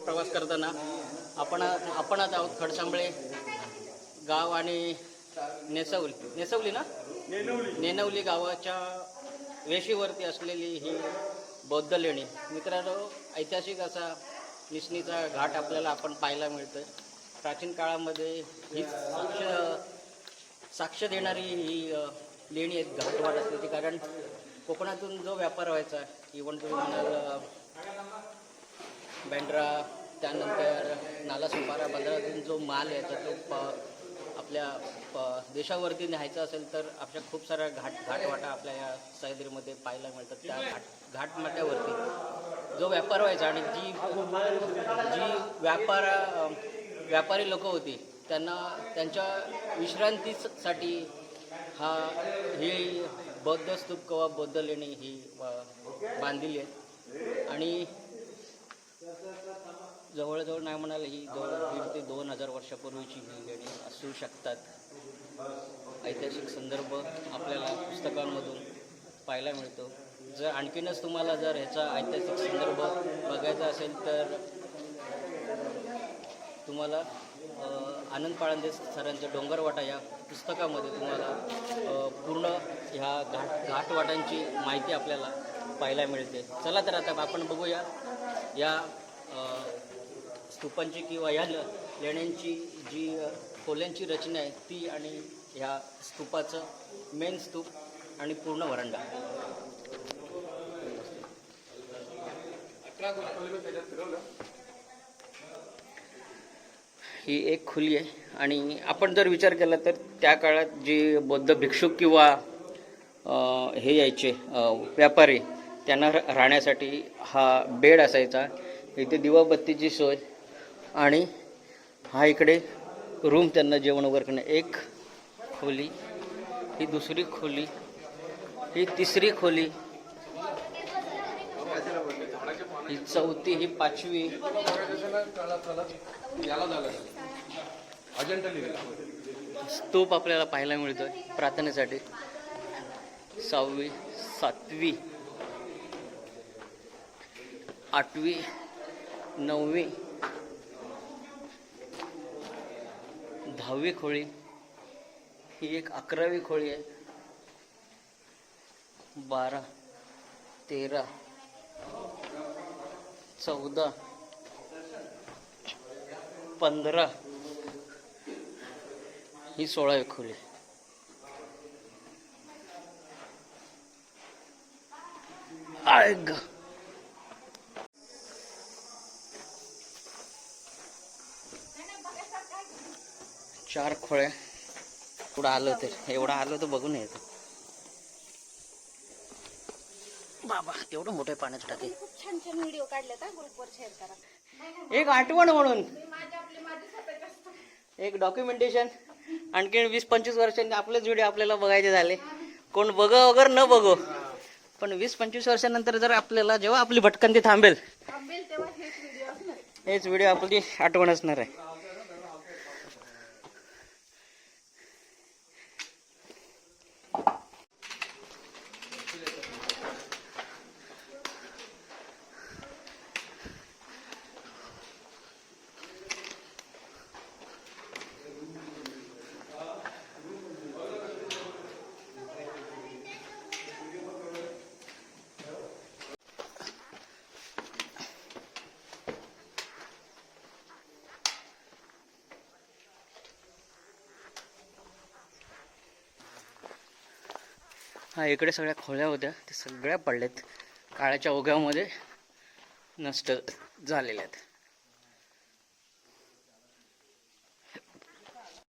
प्रवास करताना आपणच आहोत खडसांबळे गाव आणि नेसवली ना नेनवली गावाच्या वेशीवरती असलेली ही बौद्ध लेणी. मित्रांनो, ऐतिहासिक असा निसणीचा घाट आपल्याला आपण पाहायला मिळतोय. प्राचीन काळामध्ये ही साक्ष देणारी ही लेणी एक घाटवाट असल्याची, कारण कोकणातून जो व्यापार व्हायचा, इव्हन तुम्ही म्हणाल बँड्रा, त्यानंतर नालासोपारा बंदरातून जो माल यायचा तो आपल्या देशावरती न्यायचा असेल तर आपल्या खूप साऱ्या घाटवाटा आपल्या या सह्याद्रीमध्ये पाहायला मिळतात. त्या घाटमाट्यावरती जो व्यापार व्हायचा आणि जी व्यापारी लोक होती त्यांना त्यांच्या विश्रांतीसाठी ही बौद्ध स्तूप किंवा बौद्ध लेणी ही बांधलेली आहे. आणि जवळजवळ नाही म्हणाल ही 1,500 ते 2,000 वर्षापूर्वीची ही लेणी असू शकतात. ऐतिहासिक संदर्भ आपल्याला पुस्तकांमधून पाहायला मिळतो. जर आणखीनच तुम्हाला जर ह्याचा ऐतिहासिक संदर्भ बघायचा असेल तर तुम्हाला आनंद पाळंदे सरांच्या डोंगरवाटा या पुस्तकामध्ये तुम्हाला पूर्ण ह्या घाटवाटांची माहिती आपल्याला पाहायला मिळते. चला तर आता आपण बघूया या स्तूपांची किंवा या लेण्यांची जी खोल्यांची रचना आहे ती आणि ह्या स्तूपाचं मेन स्तूप आणि पूर्ण वरांडा. ही एक खोली आहे आणि आपण जर विचार केला तर त्या काळात जे बौद्ध भिक्षुक किंवा हे यायचे व्यापारी त्यांना राहण्यासाठी हा बेड असायचा. इथे दिवाबत्तीची सोय आणि हा इकडे रूम त्यांना जेवण वगैरे करणं. एक खोली, ही दुसरी खोली, ही तिसरी खोली, ही चौथी, ही पाचवी, स्तूप आपल्याला पाहायला मिळतोय प्रार्थनेसाठी. 6वी, 7वी, 8वी, 9वी, 10वी खोली, ही एक 11वी खोली आहे. 12, 13, 14, 15, ही 16वी खोली. आग 4 खोळ्या. एवढं आलं तर बघून येतं बाबा. एवढं मोठं पाण्याचं टाके. छान छान व्हिडिओ काढलेत ग्रुपवर शेअर करा. एक आठवण म्हणून, एक डॉक्युमेंटेशन. आणखी 20-25 वर्षांनी आपलेच व्हिडिओ आपल्याला बघायचे झाले. कोण बघो वगैरे न बघो, पण 20-25 वर्षानंतर जर आपल्याला जेव्हा आपली भटकंती थांबेल तेव्हा हेच व्हिडिओ आपली आठवण असणार आहे. हा इकडे सगळ्या खोल्या होत्या, ते सगळ्या पडल्यात, काळाच्या ओघामध्ये नष्ट झालेल्या आहेत.